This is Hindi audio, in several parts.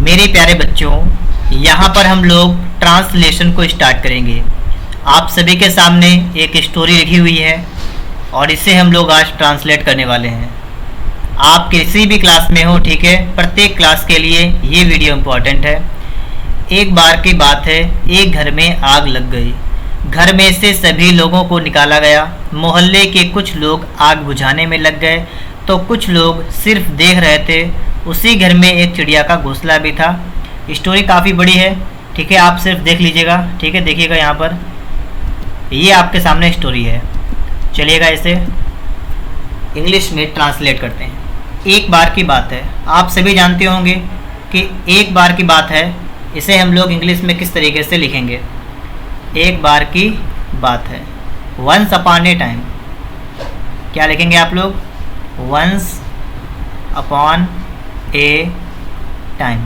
मेरे प्यारे बच्चों, यहाँ पर हम लोग ट्रांसलेशन को स्टार्ट करेंगे। आप सभी के सामने एक स्टोरी लिखी हुई है और इसे हम लोग आज ट्रांसलेट करने वाले हैं। आप किसी भी क्लास में हो, ठीक है, प्रत्येक क्लास के लिए ये वीडियो इम्पोर्टेंट है। एक बार की बात है, एक घर में आग लग गई। घर में से सभी लोगों को निकाला गया। मोहल्ले के कुछ लोग आग बुझाने में लग गए तो कुछ लोग सिर्फ देख रहे थे। उसी घर में एक चिड़िया का घोंसला भी था। स्टोरी काफ़ी बड़ी है, ठीक है, आप सिर्फ देख लीजिएगा, ठीक है। देखिएगा यहाँ पर, ये आपके सामने स्टोरी है। चलिएगा इसे इंग्लिश में ट्रांसलेट करते हैं। एक बार की बात है, आप सभी जानते होंगे कि एक बार की बात है, इसे हम लोग इंग्लिश में किस तरीके से लिखेंगे। एक बार की बात है, वंस अपॉन ए टाइम। क्या लिखेंगे आप लोग? Once upon a time.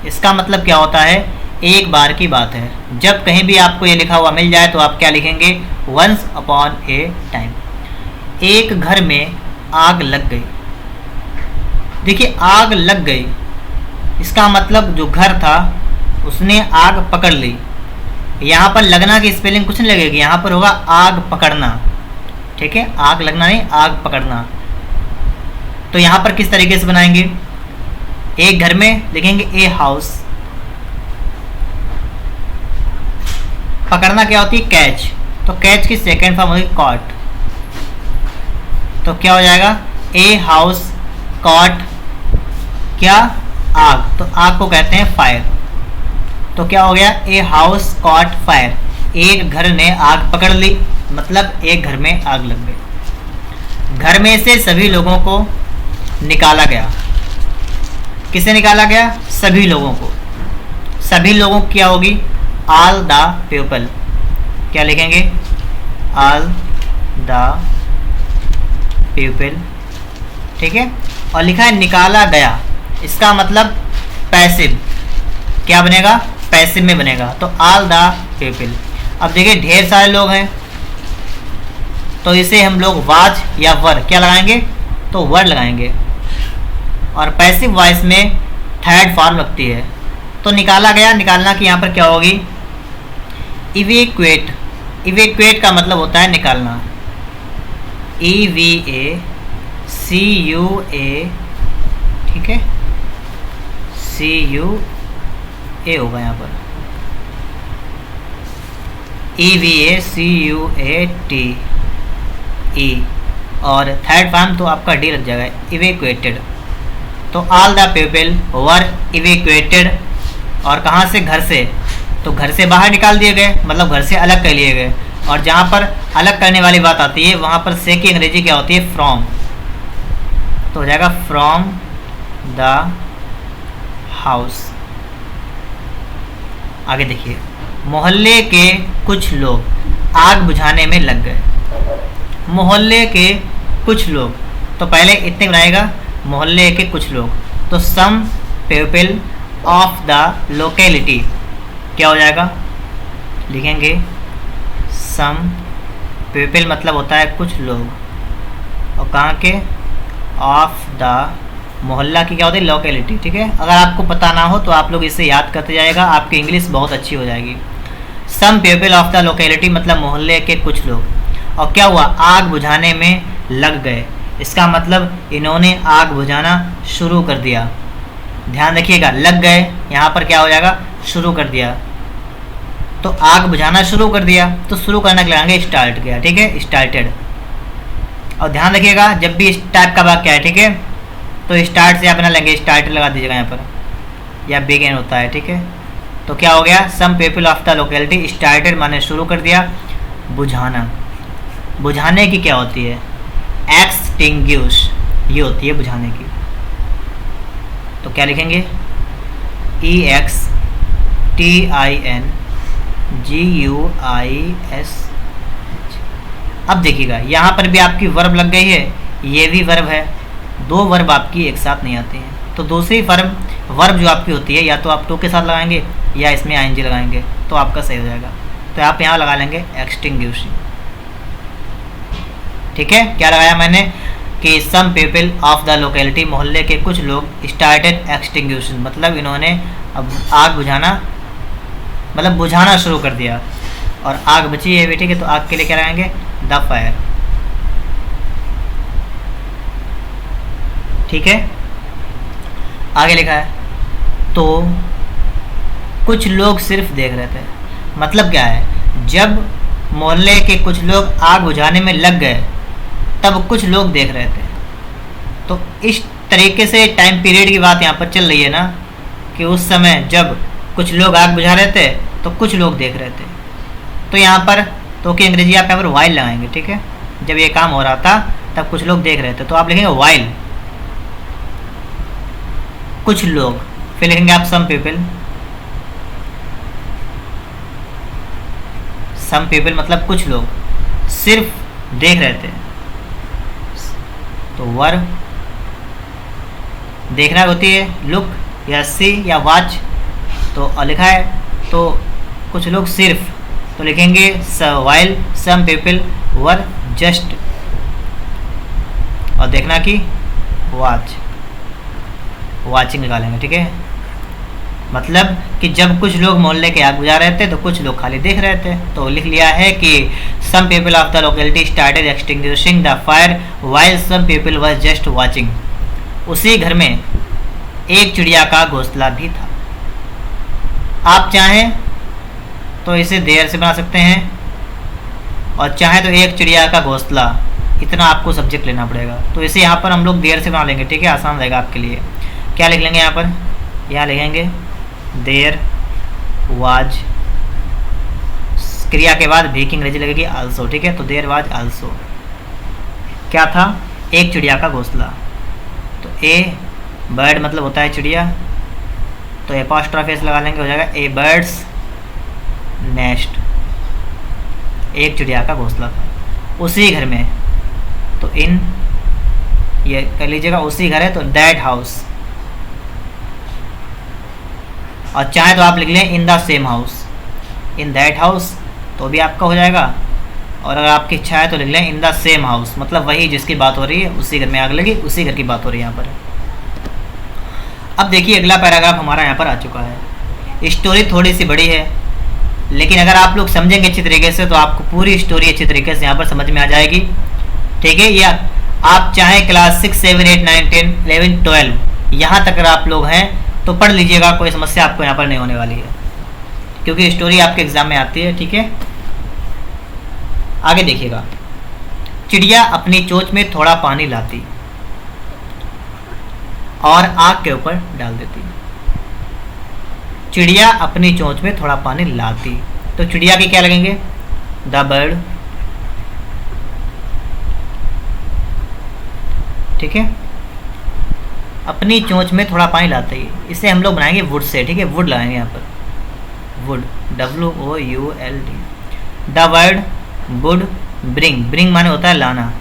इसका मतलब क्या होता है? एक बार की बात है। जब कहीं भी आपको ये लिखा हुआ मिल जाए तो आप क्या लिखेंगे? Once upon a time. एक घर में आग लग गई। देखिए, आग लग गई, इसका मतलब जो घर था उसने आग पकड़ ली। यहाँ पर लगना की स्पेलिंग कुछ नहीं लगेगी, यहाँ पर होगा आग पकड़ना, ठीक है। आग लगना नहीं, आग पकड़ना। तो यहाँ पर किस तरीके से बनाएंगे? एक घर में लिखेंगे ए हाउस। पकड़ना क्या होती है? कैच। तो कैच की सेकेंड फॉर्म होगी कॉट। तो क्या हो जाएगा? ए हाउस कॉट क्या? आग। तो आग को कहते हैं फायर। तो क्या हो गया? A house cot fire. एक घर ने आग पकड़ ली, मतलब एक घर में आग लग गई। घर में से सभी लोगों को निकाला गया। किसे निकाला गया? सभी लोगों को। सभी लोगों की क्या होगी? All the people. क्या लिखेंगे? ऑल द पीपल, ठीक है। और लिखा है निकाला गया, इसका मतलब पैसिव। क्या बनेगा? पैसिव में बनेगा। तो ऑल द पीपल। अब देखिए, ढेर सारे लोग हैं तो इसे हम लोग वाज या वर क्या लगाएंगे? तो वर लगाएंगे। और पैसिव वॉइस में थर्ड फॉर्म लगती है। तो निकाला गया, निकालना की यहाँ पर क्या होगी? इवेक्वेट। इवेक्वेट का मतलब होता है निकालना। EVACUA, ठीक है, CUA होगा यहाँ पर। EVACUATE। और थर्ड फॉर्म तो आपका डी लग जाएगा, इवेक्वेटेड। तो ऑल द पीपल वर इवेक्वेटेड। और कहाँ से? घर से। तो घर से बाहर निकाल दिए गए, मतलब घर से अलग कर लिए गए। और जहाँ पर अलग करने वाली बात आती है वहाँ पर से की अंग्रेजी क्या होती है? फ्रॉम। तो हो जाएगा फ्रॉम द हाउस। आगे देखिए, मोहल्ले के कुछ लोग आग बुझाने में लग गए। मोहल्ले के कुछ लोग, तो पहले इतने बनाएगा, मोहल्ले के कुछ लोग। तो some people of the locality. क्या हो जाएगा? लिखेंगे सम पीपल, मतलब होता है कुछ लोग। और कहाँ के? ऑफ द, मोहल्ला की क्या होती है? लोकेलिटी, ठीक है। अगर आपको पता ना हो तो आप लोग इसे याद करते जाएगा, आपकी इंग्लिश बहुत अच्छी हो जाएगी। Some people of the locality मतलब मोहल्ले के कुछ लोग। और क्या हुआ? आग बुझाने में लग गए। इसका मतलब इन्होंने आग बुझाना शुरू कर दिया। ध्यान रखिएगा, लग गए, यहाँ पर क्या हो जाएगा? शुरू कर दिया। तो आग बुझाना शुरू कर दिया, तो शुरू करना के लगाएंगे स्टार्ट किया, ठीक है, स्टार्टेड। और ध्यान रखिएगा, जब भी इस टाइप का वाक्य है, ठीक है, तो स्टार्ट से आप ना लेंगे, स्टार्ट लगा दीजिएगा यहाँ पर, या बिगिन होता है, ठीक है। तो क्या हो गया? Some people of the locality started माने शुरू कर दिया बुझाना। बुझाने की क्या होती है? एक्सटिंग्विश, ये होती है बुझाने की। तो क्या लिखेंगे? EXTINGUIS। अब देखिएगा, यहाँ पर भी आपकी वर्ब लग गई है, ये भी वर्ब है। दो वर्ब आपकी एक साथ नहीं आती हैं, तो दूसरी वर्ब जो आपकी होती है, या तो आप टू के साथ लगाएंगे या इसमें ING लगाएंगे, तो आपका सही हो जाएगा। तो आप यहाँ लगा लेंगे एक्सटिंग्विशिंग, ठीक है। क्या लगाया मैंने? कि some people of the locality, मोहल्ले के कुछ लोग स्टार्टेड एक्सटिंग्विशन, मतलब इन्होंने अब आग बुझाना, मतलब बुझाना शुरू कर दिया। और आग बची है बेटी के, तो आग के लिए क्या लगाएंगे? The fire. ठीक है, आगे लिखा है तो कुछ लोग सिर्फ देख रहे थे। मतलब क्या है, जब मोहल्ले के कुछ लोग आग बुझाने में लग गए तब कुछ लोग देख रहे थे। तो इस तरीके से टाइम पीरियड की बात यहाँ पर चल रही है ना, कि उस समय जब कुछ लोग आग बुझा रहे थे तो कुछ लोग देख रहे थे। तो यहाँ पर तो कि अंग्रेजी आप यहाँ पर वाइल लगाएंगे। ठीक है, जब ये काम हो रहा था तब कुछ लोग देख रहे थे, तो आप लिखेंगे वाइल, कुछ लोग। फिर लिखेंगे आप सम पीपल। सम पीपल मतलब कुछ लोग सिर्फ देख रहे थे। तो वर देखना होती है, लुक या सी या वॉच। तो लिखा है तो कुछ लोग सिर्फ, तो लिखेंगे while some people were just, और देखना की वॉच, वाचिंग निकालेंगे। ठीक है, मतलब कि जब कुछ लोग मोहल्ले के आग बुझा रहे थे तो कुछ लोग खाली देख रहे थे। तो लिख लिया है कि some people of the locality started extinguishing the fire while some people were just watching. उसी घर में एक चिड़िया का घोंसला भी था। आप चाहें तो इसे देर से बना सकते हैं, और चाहें तो एक चिड़िया का घोंसला, इतना आपको सब्जेक्ट लेना पड़ेगा। तो इसे यहाँ पर हम लोग देर से बना लेंगे। ठीक है, आसान रहेगा आपके लिए। क्या लिख लेंगे यहाँ पर? यहाँ लिखेंगे देयर वाज, क्रिया के बाद भी की अंग्रेजी लगेगी आल्सो। ठीक है, तो देयर वाज आल्सो क्या था? एक चिड़िया का घोंसला। तो ए बर्ड मतलब होता है चिड़िया, तो एपोस्ट्रोफी एस लगा लेंगे, हो जाएगा ए बर्ड्स नेस्ट। एक चिड़िया का घोंसला था उसी घर में, तो इन, ये कर लीजिएगा उसी घर है तो दैट हाउस, और चाहे तो आप लिख लें in the same house, in that house, तो भी आपका हो जाएगा। और अगर आपकी इच्छा है तो लिख लें इन द सेम हाउस, मतलब वही जिसकी बात हो रही है, उसी घर में आग लगी, उसी घर की बात हो रही है यहाँ पर। अब देखिए अगला पैराग्राफ हमारा यहाँ पर आ चुका है। स्टोरी थोड़ी सी बड़ी है, लेकिन अगर आप लोग समझेंगे अच्छी तरीके से तो आपको पूरी स्टोरी अच्छी तरीके से यहाँ पर समझ में आ जाएगी। ठीक है, या आप चाहें क्लास 6, 7, 8, 9, 10, 11, 12 यहाँ तक अगर आप लोग हैं तो पढ़ लीजिएगा, कोई समस्या आपको यहाँ पर नहीं होने वाली है, क्योंकि स्टोरी आपके एग्जाम में आती है। ठीक है, आगे देखिएगा। चिड़िया अपनी चोंच में थोड़ा पानी लाती और आग के ऊपर डाल देती। चिड़िया अपनी चोंच में थोड़ा पानी लाती, तो चिड़िया के क्या लगेंगे? The bird. ठीक है, अपनी चोंच में थोड़ा पानी लाते ही, इसे हम लोग बनाएंगे वुड से। ठीक है, वुड लगाएंगे यहाँ पर, would, WOULD। The word would bring, bring माने होता है लाना,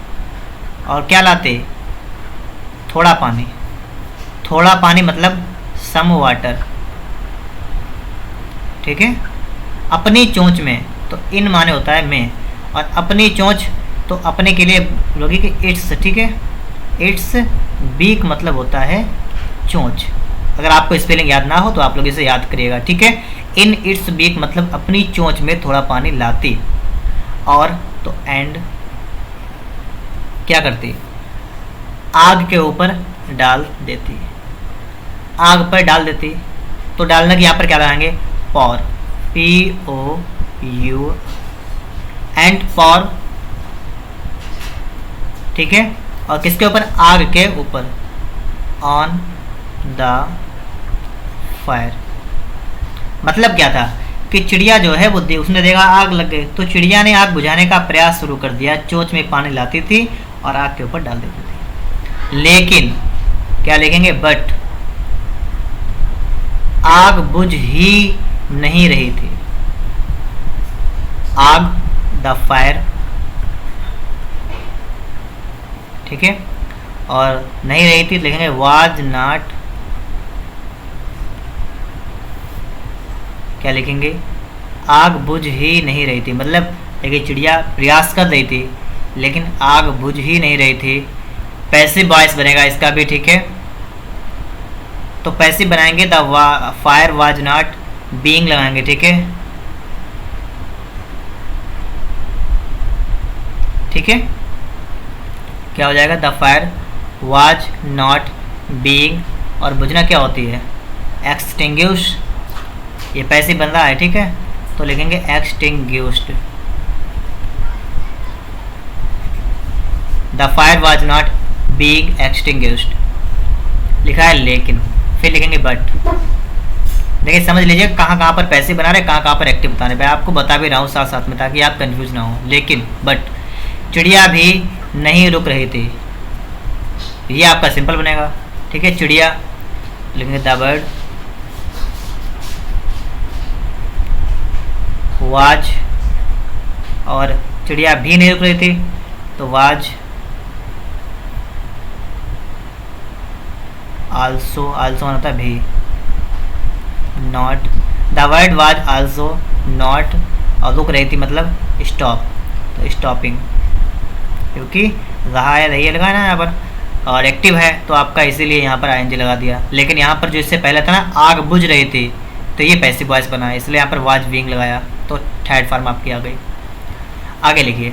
और क्या लाते? थोड़ा पानी। थोड़ा पानी मतलब सम वाटर। ठीक है, अपनी चोंच में, तो इन माने होता है में, और अपनी चोंच तो अपने के लिए लोगी कि इट्स। ठीक है, इट्स बीक मतलब होता है चोंच। अगर आपको स्पेलिंग याद ना हो तो आप लोग इसे याद करिएगा। ठीक है, इन इट्स बीक मतलब अपनी चोंच में थोड़ा पानी लाती, और तो एंड क्या करती? आग के ऊपर डाल देती। आग पर डाल देती, तो डालने के यहाँ पर क्या लगाएंगे? पॉर, POU, एंड पॉर। ठीक है, और किसके ऊपर? आग के ऊपर, ऑन द फायर। मतलब क्या था कि चिड़िया जो है वो उसने देखा आग लग गई, तो चिड़िया ने आग बुझाने का प्रयास शुरू कर दिया। चोंच में पानी लाती थी और आग के ऊपर डाल देती थी। लेकिन क्या लिखेंगे? बट आग बुझ ही नहीं रही थी। आग, द फायर। ठीक है, और नहीं रही थी लिखेंगे वाज नॉट, क्या लिखेंगे? आग बुझ ही नहीं रही थी, मतलब देखिए चिड़िया प्रयास कर रही थी लेकिन आग बुझ ही नहीं रही थी, पैसिव वॉइस बनेगा इसका भी, ठीक है। तो पैसिव बनाएंगे the fire was not being लगाएंगे, ठीक है, ठीक है। क्या हो जाएगा, the fire was not being, और बुझना क्या होती है, एक्सटिंग्विश, ये पैसिव बन रहा है, ठीक है, तो लिखेंगे extinguished. The fire was not being extinguished लिखा है, लेकिन फिर लिखेंगे बट। देखिए समझ लीजिए कहाँ कहाँ पर पैसिव बना रहे, कहाँ कहाँ पर एक्टिव बता रहे। मैं आपको बता भी रहा हूँ साथ साथ में, ताकि आप कंफ्यूज ना हो। लेकिन बट, चिड़िया भी नहीं रुक रही थी, ये आपका सिंपल बनेगा, ठीक है। चिड़िया लिखेंगे द बर्ड वाज, और चिड़िया भी नहीं रुक रही थी तो वाज आल्सो, आल्सो होता है भी, not, the word was also not, और रुक रही थी मतलब स्टॉप, तो स्टॉपिंग, क्योंकि रहा है रही लगा ना यहाँ पर, और एक्टिव है तो आपका इसीलिए यहाँ पर आईएनजी लगा दिया। लेकिन यहाँ पर जो इससे पहले था ना, आग बुझ रही थी, तो ये पैसिव वॉइस बना है, इसलिए यहाँ पर वाज बीइंग लगाया, तो थर्ड फॉर्म आपकी आ गई। आगे लिखिए,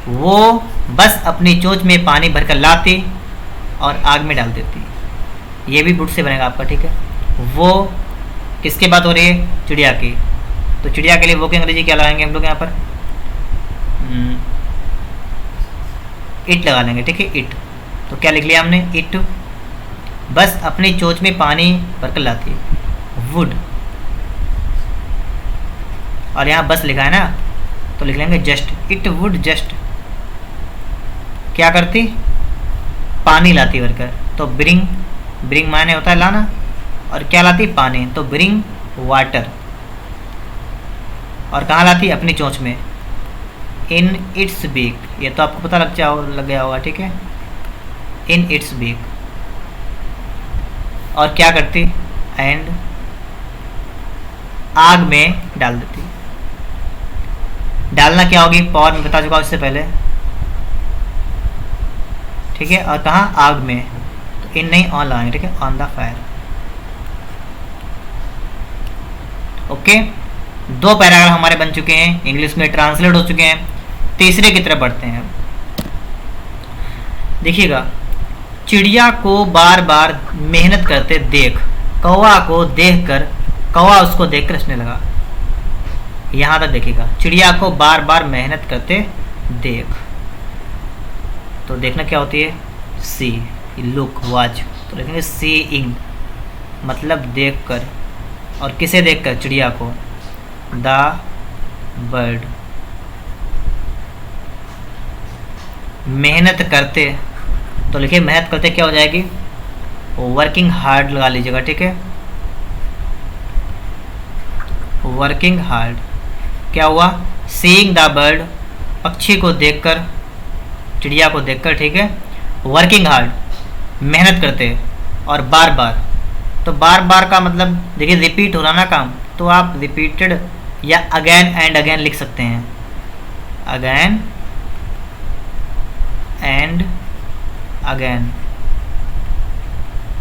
वो बस अपनी चोंच में पानी भरकर लाती और आग में डाल देती, ये भी बुट से बनेगा आपका, ठीक है। वो किसकी बात हो रही है, चिड़िया की, तो चिड़िया के लिए वो की अंग्रेजी क्या लगाएंगे हम लोग यहाँ पर, इट लगा लेंगे, ठीक है, इट। तो क्या लिख लिया हमने, इट बस अपनी चोंच में पानी भरकर लाती, वुड, और यहाँ बस लिखा है ना, तो लिख लेंगे जस्ट, इट वुड जस्ट, क्या करती, पानी लाती भरकर, तो ब्रिंग, ब्रिंग माने होता है लाना, और क्या लाती, पानी, तो ब्रिंग वाटर, और कहाँ लाती, अपनी चोंच में, इन इट्स बीक, ये तो आपको पता लग गया होगा, ठीक है, इन इट्स बीक, और क्या करती, एंड आग में डाल देती। डालना क्या होगी, पावर में बता चुका इससे पहले, ठीक है, और कहाँ, आग में, तो इन नहीं ऑन लगाएंगे, ठीक है, ऑन द फायर। ओके, दो पैराग्राफ हमारे बन चुके हैं, इंग्लिश में ट्रांसलेट हो चुके हैं। तीसरे की तरफ बढ़ते हैं। देखिएगा, चिड़िया को बार बार मेहनत करते देख, कौवा को देखकर, कौवा उसको देखकर हंसने लगा। यहाँ तक देखिएगा, चिड़िया को बार बार मेहनत करते देख, तो देखना क्या होती है, सी, लुक, वॉच, तो लिखेंगे सीइंग, मतलब देखकर, और किसे देखकर, चिड़िया को, द बर्ड, मेहनत करते, तो लिखिए मेहनत करते क्या हो जाएगी, वर्किंग हार्ड लगा लीजिएगा, ठीक है, वर्किंग हार्ड। क्या हुआ, सीइंग द बर्ड, पक्षी को देखकर, चिड़िया को देखकर, ठीक है, वर्किंग हार्ड, मेहनत करते, और बार बार, तो बार बार का मतलब देखिए रिपीट हो रहा ना काम, तो आप रिपीटेड या अगेन एंड अगेन लिख सकते हैं, अगेन एंड अगेन।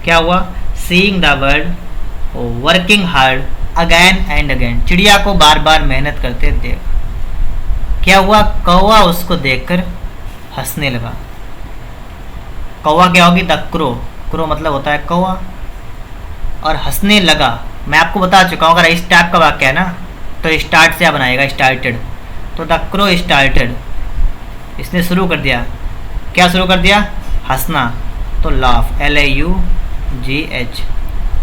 क्या हुआ, seeing the bird working hard again and again, चिड़िया को बार बार मेहनत करते देख। क्या हुआ, कौवा उसको देखकर हंसने लगा। कौवा क्या होगी, द क्रो, क्रो मतलब होता है कौवा, और हंसने लगा, मैं आपको बता चुका हूँ, अगर इस टाइप का वाक्य है ना, तो स्टार्ट से आप बनाएगा, स्टार्टेड, तो द क्रो स्टार्टेड, इसने शुरू कर दिया, क्या शुरू कर दिया, हंसना, तो लाफ, LAUGH।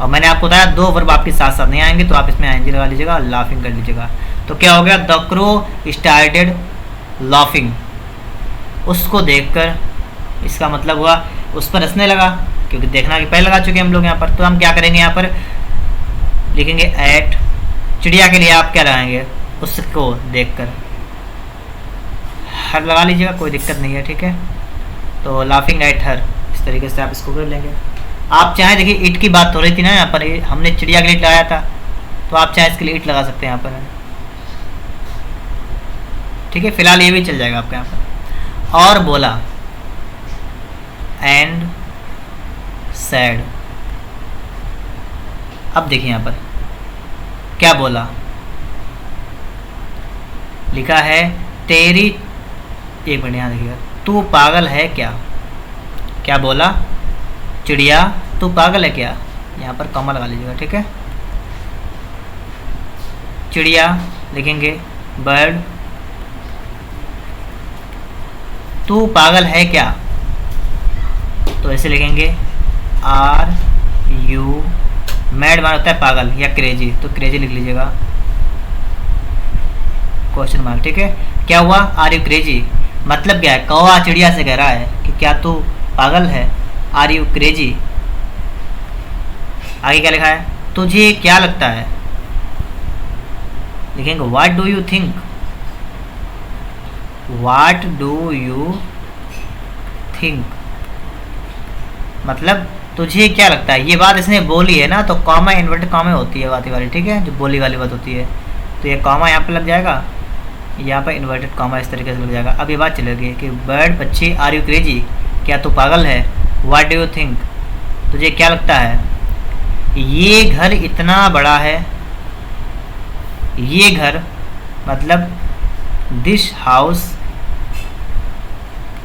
और मैंने आपको बताया दो वर्ब आपके साथ साथ नहीं आएंगे, तो आप इसमें ING लगा लीजिएगा और लाफिंग कर लीजिएगा। तो क्या हो गया, द क्रो स्टार्टेड लाफिंग, उसको देखकर, इसका मतलब हुआ उस पर हंसने लगा, क्योंकि देखना कि पहले लगा चुके हैं हम लोग यहाँ पर। तो हम क्या करेंगे, यहाँ पर लिखेंगे एट, चिड़िया के लिए आप क्या लगाएंगे, उसको देखकर, हर लगा लीजिएगा, कोई दिक्कत नहीं है, ठीक है। तो लाफिंग एट हर, इस तरीके से आप इसको कर लेंगे। आप चाहें, देखिए इट की बात हो रही थी ना यहाँ पर, हमने चिड़िया के लिए इट लगाया था, तो आप चाहें इसके लिए इट लगा सकते हैं यहाँ पर, ठीक है। फिलहाल ये भी चल जाएगा आपका यहाँ पर। और बोला, एंड सैड। अब देखिए यहाँ पर क्या बोला, लिखा है तेरी, एक मिनट यहाँ देखिएगा, तू पागल है क्या। क्या बोला, चिड़िया तू पागल है क्या, यहाँ पर कॉमा लगा लीजिएगा, ठीक है। चिड़िया लिखेंगे बर्ड, तू पागल है क्या, तो ऐसे लिखेंगे आर यू, मैड मान होता है पागल या क्रेजी, तो क्रेजी लिख लीजिएगा क्वेश्चन मार्क, ठीक है। क्या हुआ, आर यू क्रेजी, मतलब क्या है, कौवा चिड़िया से कह रहा है कि क्या तू पागल है, आर यू क्रेजी। आगे क्या लिखा है, तुझे क्या लगता है, लिखेंगे what do you think, what do you think, मतलब तुझे क्या लगता है। ये बात इसने बोली है ना, तो कॉमा इन्वर्टेड कॉमा होती है बात वाली, ठीक है, जो बोली वाली बात होती है, तो ये कॉमा यहाँ पे लग जाएगा, यहाँ पर इन्वर्टेड कॉमा इस तरीके से लग जाएगा। अब ये बात चलेगी कि बर्ड पक्षी, आर यू क्रेजी, क्या तू पागल है, व्हाट डू यू थिंक, तुझे क्या लगता है, ये घर इतना बड़ा है, ये घर मतलब दिस हाउस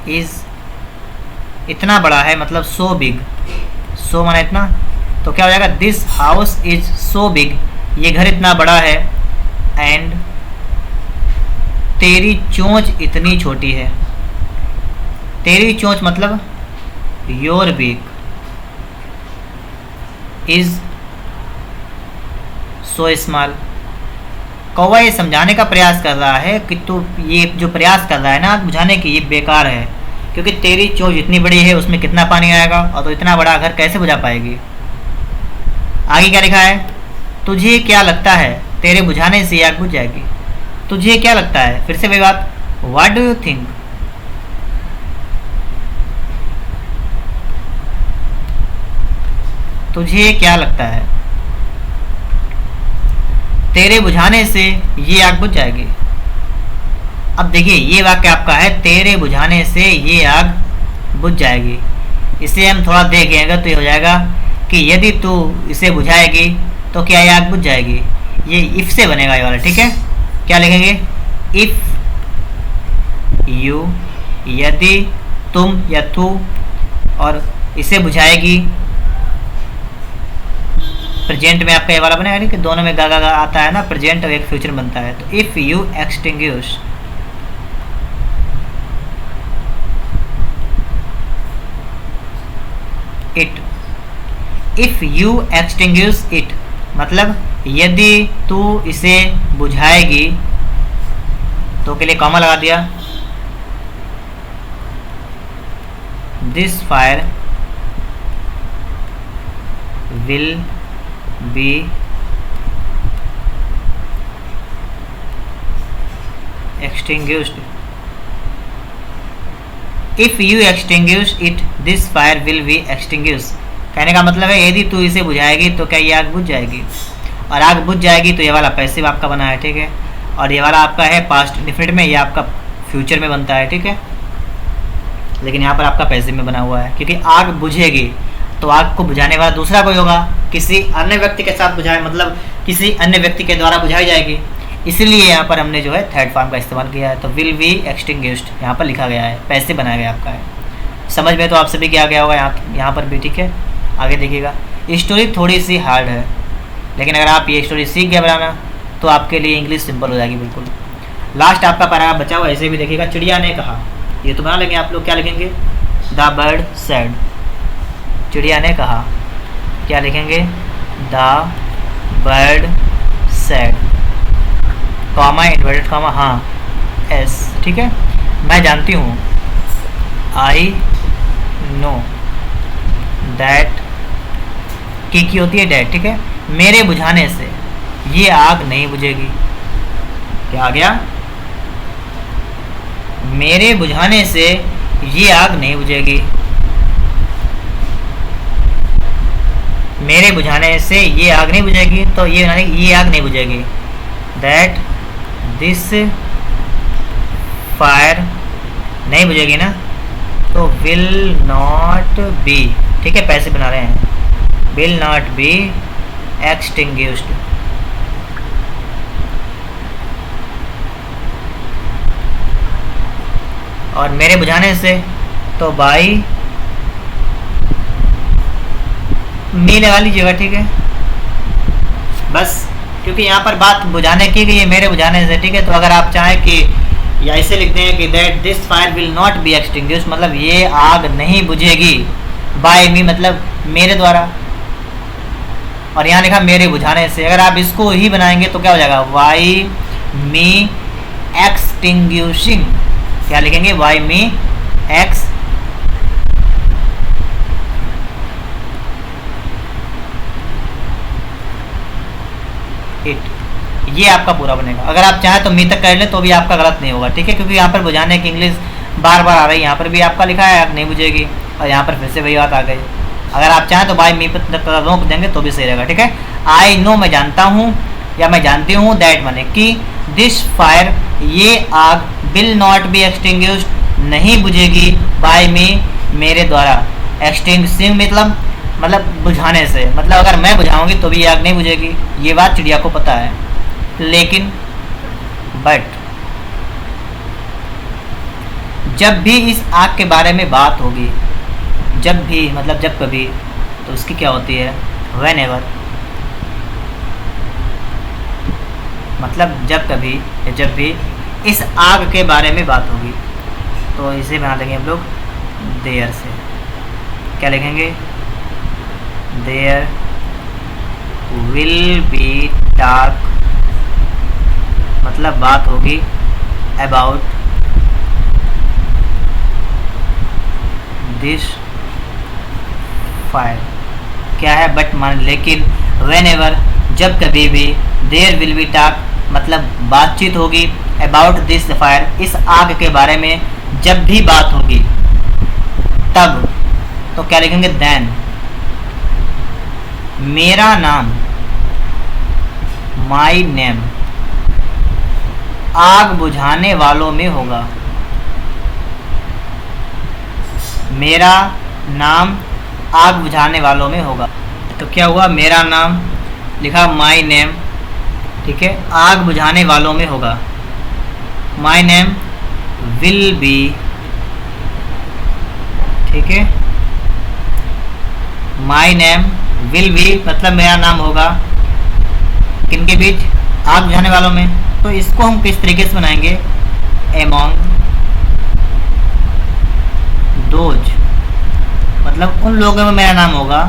इज, इतना बड़ा है मतलब सो बिग, सो माना इतना, तो क्या हो जाएगा, this house is so big, ये घर इतना बड़ा है, एंड तेरी चोंच इतनी छोटी है, तेरी चोंच मतलब your big is so small. कौवा ये समझाने का प्रयास कर रहा है कि तू ये जो प्रयास कर रहा है ना बुझाने की, ये बेकार है, क्योंकि तेरी चोंच इतनी बड़ी है, उसमें कितना पानी आएगा, और तो इतना बड़ा घर कैसे बुझा पाएगी। आगे क्या लिखा है, तुझे क्या लगता है, तेरे बुझाने से आग बुझ जाएगी, तुझे क्या लगता है, फिर से वही बात, व्हाट डू यू थिंक, तुझे क्या लगता है, तेरे बुझाने से ये आग बुझ जाएगी। अब देखिए ये वाक्य आपका है, तेरे बुझाने से ये आग बुझ जाएगी, इसे हम थोड़ा देखेंगे तो ये हो जाएगा कि यदि तू इसे बुझाएगी तो क्या ये आग बुझ जाएगी, ये इफ से बनेगा ये वाला, ठीक है। क्या लिखेंगे, इफ यू, यदि तुम या तू, और इसे बुझाएगी, प्रेजेंट में आपका ये वाला बनेगा नहीं कि दोनों में गा गा गा आता है ना, प्रेजेंट और एक फ्यूचर बनता है, तो if you extinguish, it, if you extinguish it मतलब यदि तू इसे बुझाएगी, तो के लिए कॉमा लगा दिया, this fire will be extinguished, if you extinguish it this fire will be extinguished। कहने का मतलब है यदि तू इसे बुझाएगी तो क्या ये आग बुझ जाएगी, और आग बुझ जाएगी तो ये वाला पैसिव आपका बना है, ठीक है, और ये वाला आपका है पास्ट इंडेफिनिट में, ये आपका फ्यूचर में बनता है, ठीक है, लेकिन यहाँ पर आपका पैसिव में बना हुआ है, क्योंकि आग बुझेगी तो आग को बुझाने वाला दूसरा कोई होगा, किसी अन्य व्यक्ति के साथ बुझाए, मतलब किसी अन्य व्यक्ति के द्वारा बुझाई जाएगी, इसलिए यहाँ पर हमने जो है थर्ड फॉर्म का इस्तेमाल किया है, तो विल बी एक्सटिंग्विश्ड यहाँ पर लिखा गया है, पैसे बनाया गया आपका है। समझ में तो आप सभी क्या गया होगा यहाँ पर भी, ठीक है। आगे देखिएगा, स्टोरी थोड़ी सी हार्ड है, लेकिन अगर आप ये स्टोरी सीख गए बनाना तो आपके लिए इंग्लिश सिंपल हो जाएगी बिल्कुल। लास्ट आपका पैराग्राफ बचा हुआ ऐसे भी देखिएगा, चिड़िया ने कहा, ये तो बना लेंगे आप लोग, क्या लिखेंगे, द बर्ड सेड, चिड़िया ने कहा, क्या लिखेंगे, the bird said, comma inverted comma, हाँ एस, ठीक है। मैं जानती हूँ, आई नो दैट, की होती है डैट, ठीक है, मेरे बुझाने से ये आग नहीं बुझेगी। क्या आ गया, मेरे बुझाने से ये आग नहीं बुझेगी, मेरे बुझाने से ये आग नहीं बुझेगी, तो ये आग नहीं बुझेगी, दैट दिस फायर, नहीं बुझेगी ना, तो विल नॉट बी, ठीक है, पैसे बना रहे हैं, विल नॉट बी एक्सटिंग्विश्ड। और मेरे बुझाने से, तो बाई मी लगा लीजिएगा, ठीक है, बस, क्योंकि यहाँ पर बात बुझाने की गई है मेरे बुझाने से, ठीक है। तो अगर आप चाहें कि या ऐसे लिखते हैं कि that this fire will not be extinguished, मतलब ये आग नहीं बुझेगी, बाय मी मतलब मेरे द्वारा, और यहाँ लिखा मेरे बुझाने से। अगर आप इसको ही बनाएंगे तो क्या हो जाएगा, वाई मी एक्सटिंग्विशिंग, क्या लिखेंगे, वाई मी एक्स इट, ये आपका पूरा बनेगा। अगर आप चाहें तो मी तक कर लें तो भी आपका गलत नहीं होगा, ठीक है, क्योंकि यहाँ पर बुझाने की इंग्लिश बार बार आ रही है, यहाँ पर भी आपका लिखा है, आप नहीं बुझेगी, और यहाँ पर फिर से वही बात आ गई। अगर आप चाहें तो बाय मी पर रोक देंगे तो भी सही रहेगा, ठीक है। आई नो, मैं जानता हूँ या मैं जानती हूँ, दैट माने कि, दिस फायर, ये आग, विल नॉट बी एक्सटिंग्विश्ड, नहीं बुझेगी, बाय मी, मेरे द्वारा, एक्सटिंग्विशिंग मतलब बुझाने से, मतलब अगर मैं बुझाऊंगी तो भी आग नहीं बुझेगी, ये बात चिड़िया को पता है। लेकिन बट जब भी इस आग के बारे में बात होगी, जब भी मतलब जब कभी, तो उसकी क्या होती है, व्हेनेवर, मतलब जब कभी या जब भी इस आग के बारे में बात होगी, तो इसे बना देंगे हम लोग देयर से, क्या लिखेंगे, देयर विल बी टॉक, मतलब बात होगी अबाउट दिस फायर, क्या है, बट मान, लेकिन, व्हेनेवर, जब कभी भी, देयर विल बी टॉक, मतलब बातचीत होगी, अबाउट दिस फायर, इस आग के बारे में जब भी बात होगी, तब, तो क्या लिखेंगे, देन, मेरा नाम, माई नेम, आग बुझाने वालों में होगा, मेरा नाम आग बुझाने वालों में होगा। तो क्या हुआ, मेरा नाम लिखा, माई नेम, ठीक है, आग बुझाने वालों में होगा, माई नेम विल बी, ठीक है, माई नेम विल बी मतलब मेरा नाम होगा, किनके बीच, आग बुझाने वालों में। तो इसको हम किस तरीके से बनाएंगे, एमोंग दोज, मतलब उन लोगों में मेरा नाम होगा,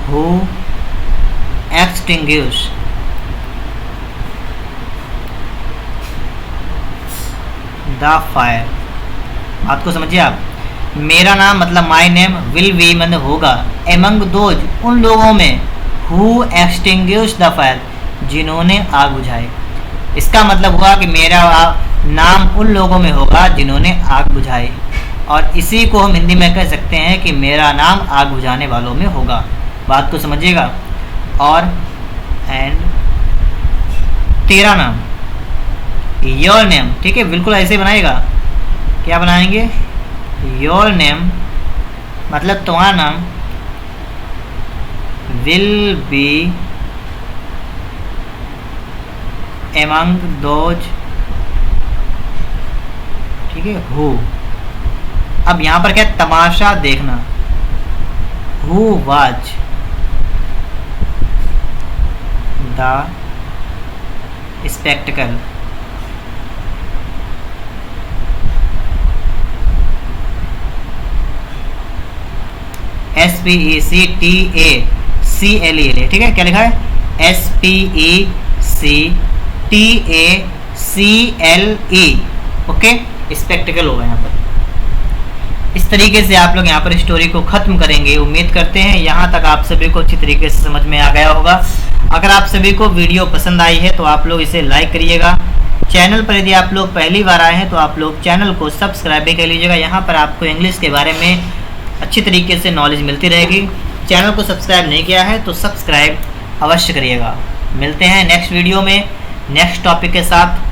हु एक्सटिंग्विश द फायर। बात को समझिए आप, मेरा नाम मतलब माई नेम, विल बी मतलब होगा, एमंग दोज उन लोगों में, हु एक्सटिंग्विश द फायर जिन्होंने आग बुझाई। इसका मतलब हुआ कि मेरा नाम उन लोगों में होगा जिन्होंने आग बुझाई, और इसी को हम हिंदी में कह सकते हैं कि मेरा नाम आग बुझाने वालों में होगा। बात को समझिएगा। और एंड तेरा नाम, योर नेम, ठीक है, बिल्कुल ऐसे बनाएगा, क्या बनाएंगे, योर नेम मतलब तुम्हारा नाम, विल बी एमंग दोज, ठीक है, हु। अब यहां पर क्या, तमाशा देखना, who watch the spectacled, SPECTACLE, ठीक है, क्या लिखा है, SPECTACLE, ओके, स्पेक्टिकल होगा यहाँ पर। इस तरीके से आप लोग यहाँ पर स्टोरी को ख़त्म करेंगे। उम्मीद करते हैं यहाँ तक आप सभी को अच्छी तरीके से समझ में आ गया होगा। अगर आप सभी को वीडियो पसंद आई है तो आप लोग इसे लाइक करिएगा। चैनल पर यदि आप लोग पहली बार आए हैं तो आप लोग चैनल को सब्सक्राइब भी कर लीजिएगा। यहाँ पर आपको इंग्लिश के बारे में अच्छी तरीके से नॉलेज मिलती रहेगी। चैनल को सब्सक्राइब नहीं किया है तो सब्सक्राइब अवश्य करिएगा। मिलते हैं नेक्स्ट वीडियो में नेक्स्ट टॉपिक के साथ।